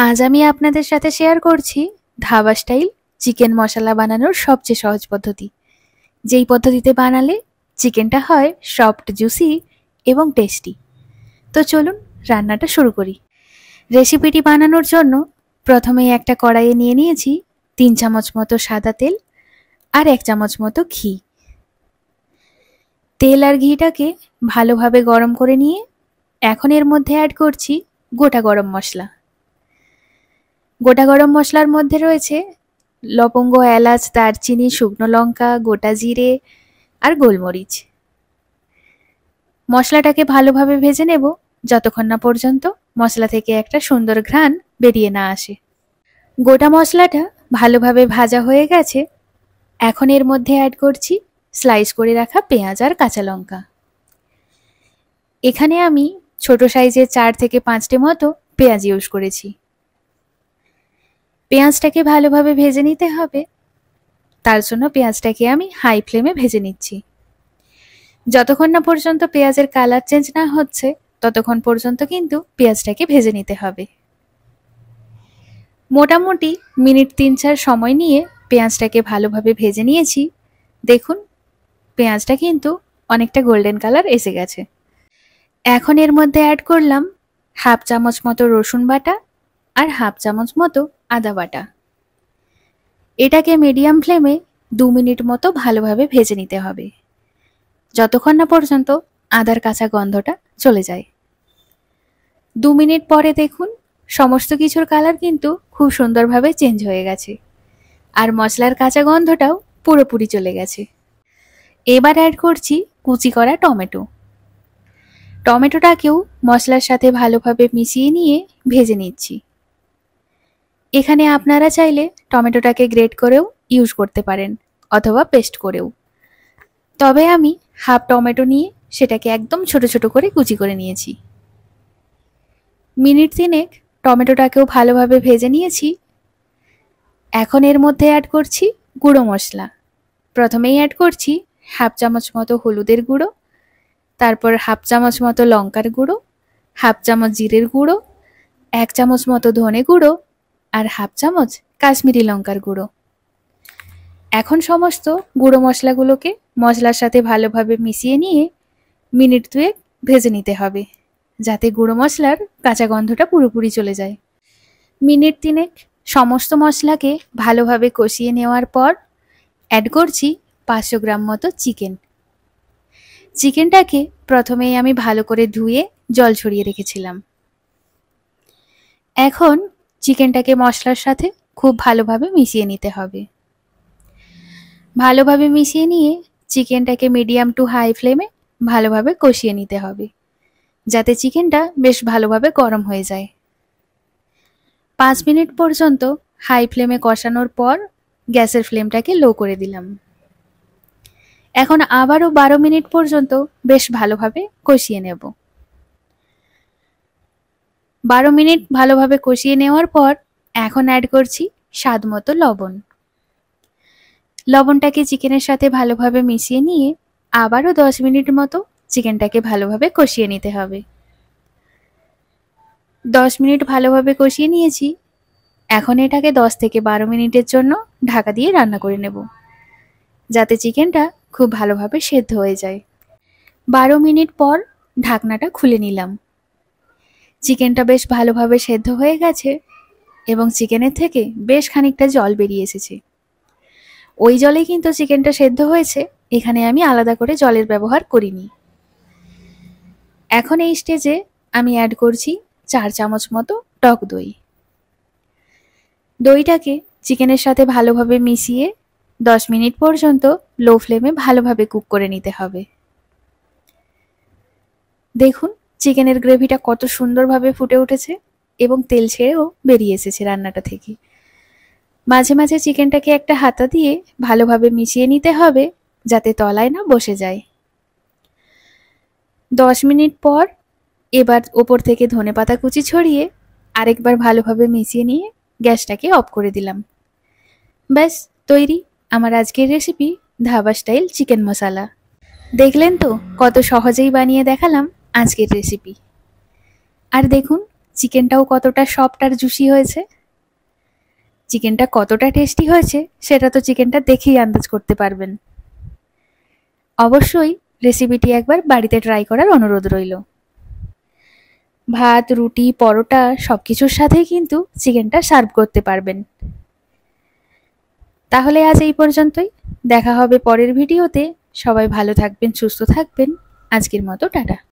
আজ আমি আপনাদের সাথে শেয়ার করছি ধাবা স্টাইল চিকেন মশলা বানানোর সবচেয়ে সহজ পদ্ধতি, যেই পদ্ধতিতে বানালে চিকেনটা হয় সফট, জুসি এবং টেস্টি। তো চলুন রান্নাটা শুরু করি। রেসিপিটি বানানোর জন্য প্রথমেই একটা কড়াইয়ে নিয়ে নিয়েছি 3 চামচ মতো সাদা তেল আর 1 চামচ মতো ঘি। তেল আর ঘিটাকে ভালোভাবে গরম করে নিয়ে এখন এর মধ্যে অ্যাড করছি গোটা গরম মশলা। গোটা গরম মশলার মধ্যে রয়েছে লবঙ্গ, এলাচ, দারচিনি, শুকনো লঙ্কা, গোটা জিরে আর গোলমরিচ। মশলাটাকে ভালোভাবে ভেজে নেব যতক্ষণ না পর্যন্ত মশলা থেকে একটা সুন্দর ঘ্রাণ বেরিয়ে না আসে। গোটা মশলাটা ভালোভাবে ভাজা হয়ে গেছে। এখন এর মধ্যে অ্যাড করছি স্লাইস করে রাখা পেঁয়াজ আর কাঁচা লঙ্কা। এখানে আমি ছোট সাইজের 4 থেকে 5টে মতো পেঁয়াজ ইউজ করেছি। পেঁয়াজটাকে ভালোভাবে ভেজে নিতে হবে, তার জন্য পেঁয়াজটাকে আমি হাই ফ্লেমে ভেজে নিচ্ছি। যতক্ষণ না পর্যন্ত পেঁয়াজের কালার চেঞ্জ না হচ্ছে ততক্ষণ পর্যন্ত কিন্তু পেঁয়াজটাকে ভেজে নিতে হবে। মোটামুটি মিনিট 3-4 সময় নিয়ে পেঁয়াজটাকে ভালোভাবে ভেজে নিয়েছি। দেখুন পেঁয়াজটা কিন্তু অনেকটা গোল্ডেন কালার এসে গেছে। এখন এর মধ্যে অ্যাড করলাম হাফ চামচ মতো রসুন বাটা আর হাফ চামচ মতো আদা বাটা। এটাকে মিডিয়াম ফ্লেমে 2 মিনিট মতো ভালোভাবে ভেজে নিতে হবে, যতক্ষণ না পর্যন্ত আদার কাঁচা গন্ধটা চলে যায়। 2 মিনিট পরে দেখুন সমস্ত কিছুর কালার কিন্তু খুব সুন্দরভাবে চেঞ্জ হয়ে গেছে আর মশলার কাঁচা গন্ধটাও পুরোপুরি চলে গেছে। এবার অ্যাড করছি কুচি করা টমেটো। টমেটোটাকেও মশলার সাথে ভালোভাবে মিশিয়ে নিয়ে ভেজে নিচ্ছি। এখানে আপনারা চাইলে টমেটোটাকে গ্রেট করেও ইউজ করতে পারেন অথবা পেস্ট করেও, তবে আমি হাফ টমেটো নিয়ে সেটাকে একদম ছোট ছোট করে কুচি করে নিয়েছি। মিনিট 3 টমেটোটাকেও ভালোভাবে ভেজে নিয়েছি। এখন এর মধ্যে অ্যাড করছি গুঁড়ো মশলা। প্রথমেই অ্যাড করছি হাফ চামচ মতো হলুদের গুঁড়ো, তারপর হাফ চামচ মতো লঙ্কার গুঁড়ো, হাফ চামচ জিরের গুঁড়ো, 1 চামচ মতো ধনে গুঁড়ো আর হাফ চামচ কাশ্মীরি লঙ্কার গুঁড়ো। এখন সমস্ত গুঁড়ো মশলাগুলোকে মশলার সাথে ভালোভাবে মিশিয়ে নিয়ে মিনিট 2 ভেজে নিতে হবে, যাতে গুঁড়ো মশলার কাঁচা গন্ধটা পুরোপুরি চলে যায়। মিনিট 3 সমস্ত মশলাকে ভালোভাবে কষিয়ে নেওয়ার পর অ্যাড করছি 500 গ্রাম মতো চিকেন। চিকেনটাকে প্রথমেই আমি ভালো করে ধুয়ে জল ছড়িয়ে রেখেছিলাম। এখন চিকেনটাকে মশলার সাথে খুব ভালোভাবে মিশিয়ে নিতে হবে। ভালোভাবে মিশিয়ে নিয়ে চিকেনটাকে মিডিয়াম টু হাই ফ্লেমে ভালোভাবে কষিয়ে নিতে হবে, যাতে চিকেনটা বেশ ভালোভাবে গরম হয়ে যায়। 5 মিনিট পর্যন্ত হাই ফ্লেমে কষানোর পর গ্যাসের ফ্লেমটাকে লো করে দিলাম। এখন আবারও 12 মিনিট পর্যন্ত বেশ ভালোভাবে কষিয়ে নেব। 12 মিনিট ভালোভাবে কষিয়ে নেওয়ার পর এখন অ্যাড করছি স্বাদ মতো লবণ। লবণটাকে চিকেনের সাথে ভালোভাবে মিশিয়ে নিয়ে আবারও 10 মিনিট মতো চিকেনটাকে ভালোভাবে কষিয়ে নিতে হবে। 10 মিনিট ভালোভাবে কষিয়ে নিয়েছি। এখন এটাকে 10 থেকে 12 মিনিটের জন্য ঢাকা দিয়ে রান্না করে নেব, যাতে চিকেনটা খুব ভালোভাবে সেদ্ধ হয়ে যায়। 12 মিনিট পর ঢাকনাটা খুলে নিলাম। চিকেনটা বেশ ভালোভাবে সেদ্ধ হয়ে গেছে এবং চিকেনের থেকে বেশ খানিকটা জল বেরিয়ে এসেছে। ওই জলে কিন্তু চিকেনটা সেদ্ধ হয়েছে, এখানে আমি আলাদা করে জলের ব্যবহার করিনি। এখন এই স্টেজে আমি অ্যাড করছি 4 চামচ মতো টক দই। দইটাকে চিকেনের সাথে ভালোভাবে মিশিয়ে 10 মিনিট পর্যন্ত লো ফ্লেমে ভালোভাবে কুক করে নিতে হবে। দেখুন চিকেনের গ্রেভিটা কত সুন্দরভাবে ফুটে উঠেছে এবং তেল ছেড়েও বেরিয়ে এসেছে রান্নাটা থেকে। মাঝে মাঝে চিকেনটাকে একটা হাতা দিয়ে ভালোভাবে মিশিয়ে নিতে হবে, যাতে তলায় না বসে যায়। 10 মিনিট পর এবার ওপর থেকে ধনেপাতা কুচি ছড়িয়ে আরেকবার ভালোভাবে মিশিয়ে নিয়ে গ্যাসটাকে অফ করে দিলাম। ব্যাস তৈরি আমার আজকের রেসিপি ধাবা স্টাইল চিকেন মশলা। দেখলেন তো কত সহজেই বানিয়ে দেখালাম আজকের রেসিপি। আর দেখুন চিকেনটাও কতটা সফট আর জুসি হয়েছে। চিকেনটা কতটা টেস্টি হয়েছে সেটা তো চিকেনটা দেখেই আন্দাজ করতে পারবেন। অবশ্যই রেসিপিটি একবার বাড়িতে ট্রাই করার অনুরোধ রইল। ভাত, রুটি, পরোটা সবকিছুর সাথেই কিন্তু চিকেনটা সার্ভ করতে পারবেন। তাহলে আজ এই পর্যন্তই, দেখা হবে পরের ভিডিওতে। সবাই ভালো থাকবেন, সুস্থ থাকবেন। আজকের মতো টাটা।